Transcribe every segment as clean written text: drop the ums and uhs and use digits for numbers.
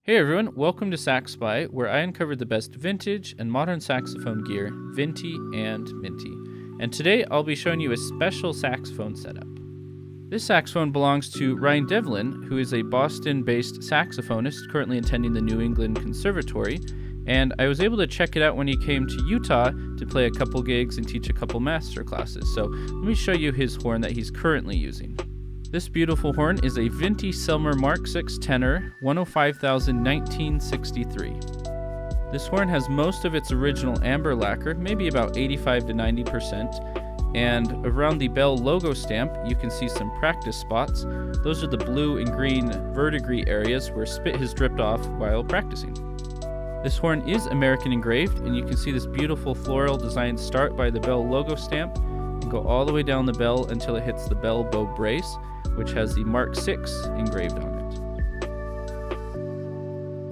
Hey everyone, welcome to Sax Spy, where I uncovered the best vintage and modern saxophone gear, Vinty and Minty. And today I'll be showing you a special saxophone setup. This saxophone belongs to Ryan Devlin, who is a Boston-based saxophonist currently attending the New England Conservatory, and I was able to check it out when he came to Utah to play a couple gigs and teach a couple master classes. So let me show you his horn that he's currently using. This beautiful horn is a Vinty Selmer Mark 6 tenor, 105,000 1963. This horn has most of its original amber lacquer, maybe about 85 to 90%, and around the bell logo stamp you can see some practice spots. Those are the blue and green verdigris areas where spit has dripped off while practicing. This horn is American engraved, and you can see this beautiful floral design start by the bell logo stamp and go all the way down the bell until it hits the bell bow brace, which has the Mark 6 engraved on it.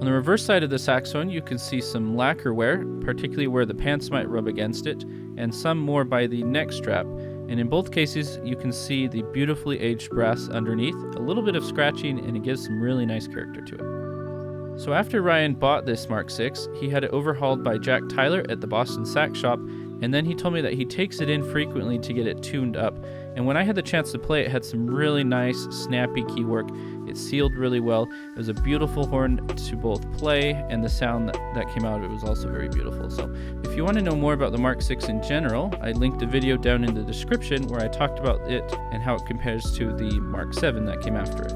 On the reverse side of the saxophone, you can see some lacquer wear, particularly where the pants might rub against it, and some more by the neck strap. And in both cases, you can see the beautifully aged brass underneath, a little bit of scratching, and it gives some really nice character to it. So after Ryan bought this Mark 6, he had it overhauled by Jack Tyler at the Boston Sax Shop, and then he told me that he takes it in frequently to get it tuned up. And when I had the chance to play, it had some really nice, snappy key work. It sealed really well. It was a beautiful horn to both play, and the sound that came out of it was also very beautiful. So if you want to know more about the Mark 6 in general, I linked a video down in the description where I talked about it and how it compares to the Mark 7 that came after it.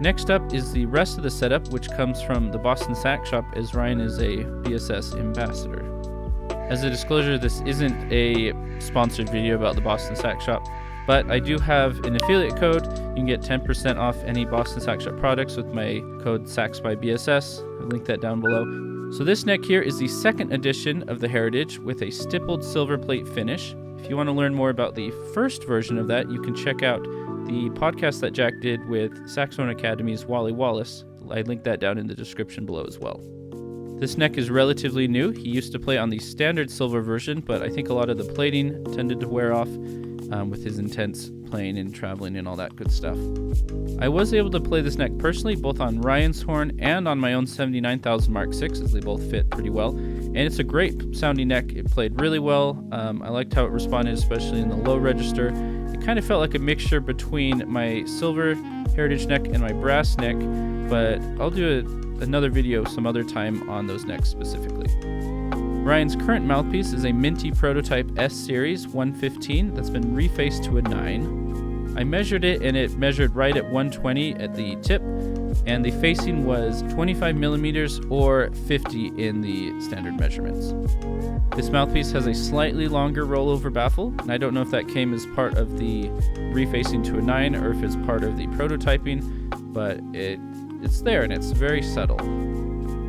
Next up is the rest of the setup, which comes from the Boston Sax Shop, as Ryan is a BSS ambassador. As a disclosure, this isn't a sponsored video about the Boston Sax Shop, but I do have an affiliate code. You can get 10% off any Boston Sax Shop products with my code SAXBYBSS. I'll link that down below. So this neck here is the second edition of the Heritage with a stippled silver plate finish. If you want to learn more about the first version of that, you can check out the podcast that Jack did with Saxophone Academy's Wally Wallace. I linked that down in the description below as well. This neck is relatively new. He used to play on the standard silver version, but I think a lot of the plating tended to wear off with his intense playing and traveling and all that good stuff. I was able to play this neck personally, both on Ryan's horn and on my own 79,000 Mark 6, as they both fit pretty well. And it's a great sounding neck. It played really well. I liked how it responded, especially in the low register. It kind of felt like a mixture between my silver Heritage neck and my brass neck, but I'll do another video some other time on those necks specifically. Ryan's current mouthpiece is a Minty Prototype S Series 115 that's been refaced to a 9. I measured it, and it measured right at 120 at the tip, and the facing was 25 millimeters or 50 in the standard measurements. This mouthpiece has a slightly longer rollover baffle, and I don't know if that came as part of the refacing to a 9 or if it's part of the prototyping, but it's there and it's very subtle.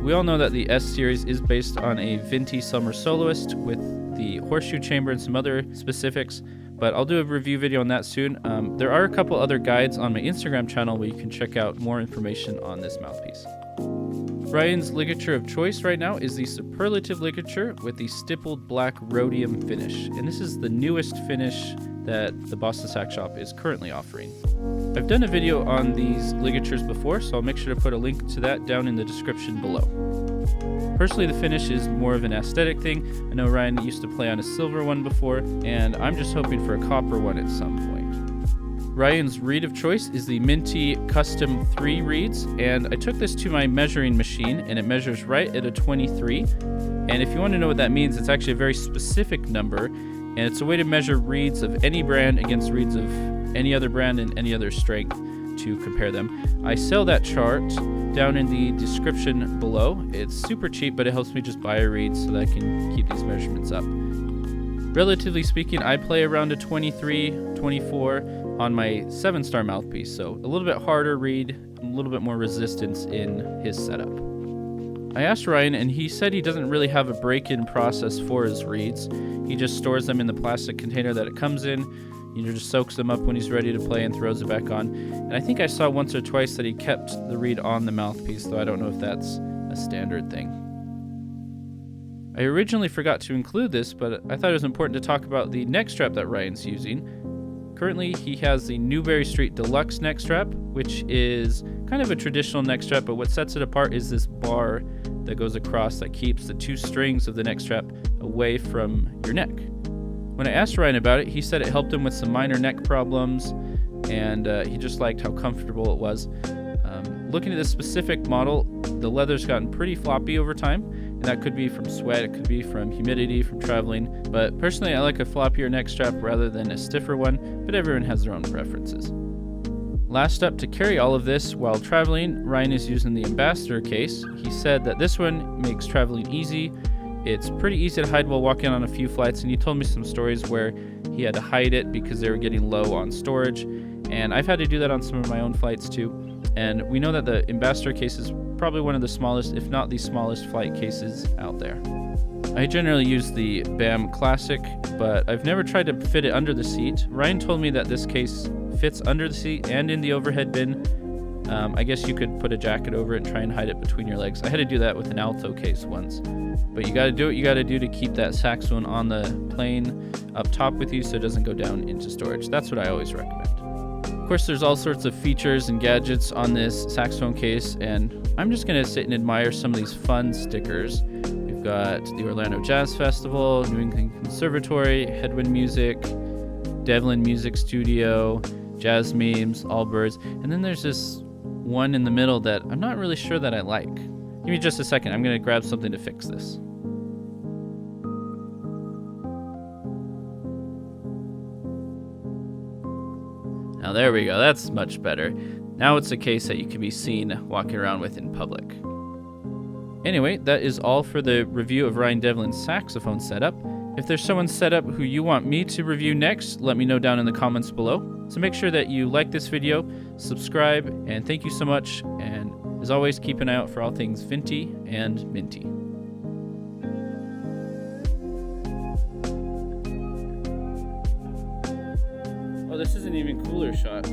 We all know that the S Series is based on a Vinty Selmer Soloist with the horseshoe chamber and some other specifics, but I'll do a review video on that soon. There are a couple other guides on my Instagram channel where you can check out more information on this mouthpiece. Ryan's ligature of choice right now is the Superlative ligature with the stippled black rhodium finish, and this is the newest finish that the Boston Sax Shop is currently offering. I've done a video on these ligatures before, so I'll make sure to put a link to that down in the description below. Personally, the finish is more of an aesthetic thing. I know Ryan used to play on a silver one before, and I'm just hoping for a copper one at some point. Ryan's reed of choice is the Minty Custom 3 reeds, and I took this to my measuring machine, and it measures right at a 23. And if you want to know what that means, it's actually a very specific number, and it's a way to measure reeds of any brand against reeds of any other brand and any other strength to compare them. I sell that chart down in the description below. It's super cheap, but it helps me just buy a reed so that I can keep these measurements up. Relatively speaking, I play around a 23, 24 on my 7-star mouthpiece, so a little bit harder reed, a little bit more resistance in his setup. I asked Ryan, and he said he doesn't really have a break-in process for his reeds. He just stores them in the plastic container that it comes in. Just soaks them up when he's ready to play and throws it back on. And I think I saw once or twice that he kept the reed on the mouthpiece, though I don't know if that's a standard thing. I originally forgot to include this, but I thought it was important to talk about the neck strap that Ryan's using. Currently, he has the Newberry Street Deluxe neck strap, which is kind of a traditional neck strap, but what sets it apart is this bar that goes across that keeps the 2 strings of the neck strap away from your neck. When I asked Ryan about it, he said it helped him with some minor neck problems, and he just liked how comfortable it was. Looking at this specific model, the leather's gotten pretty floppy over time, and that could be from sweat, it could be from humidity, from traveling, but personally I like a floppier neck strap rather than a stiffer one, but everyone has their own preferences. Last up, to carry all of this while traveling, Ryan is using the Ambassador case. He said that this one makes traveling easy. It's pretty easy to hide while walking on a few flights, and he told me some stories where he had to hide it because they were getting low on storage, and I've had to do that on some of my own flights too. And we know that the Ambassador case is probably one of the smallest, if not the smallest, flight cases out there. I generally use the BAM Classic, but I've never tried to fit it under the seat. Ryan told me that this case fits under the seat and in the overhead bin. I guess you could put a jacket over it and try and hide it between your legs. I had to do that with an Alto case once. But you gotta do what you gotta do to keep that saxophone on the plane up top with you so it doesn't go down into storage. That's what I always recommend. Of course, there's all sorts of features and gadgets on this saxophone case, and I'm just gonna sit and admire some of these fun stickers. We've got the Orlando Jazz Festival, New England Conservatory, Headwind Music, Devlin Music Studio, Jazz Memes, Allbirds, and then there's this one in the middle that I'm not really sure that I like. Give me just a second, I'm gonna grab something to fix this. Now there we go, that's much better. Now it's a case that you can be seen walking around with in public. Anyway, that is all for the review of Ryan Devlin's saxophone setup. If there's someone's setup who you want me to review next, let me know down in the comments below. So make sure that you like this video, subscribe, and thank you so much. And as always, keep an eye out for all things Vinty and Minty. Oh, this is an even cooler shot.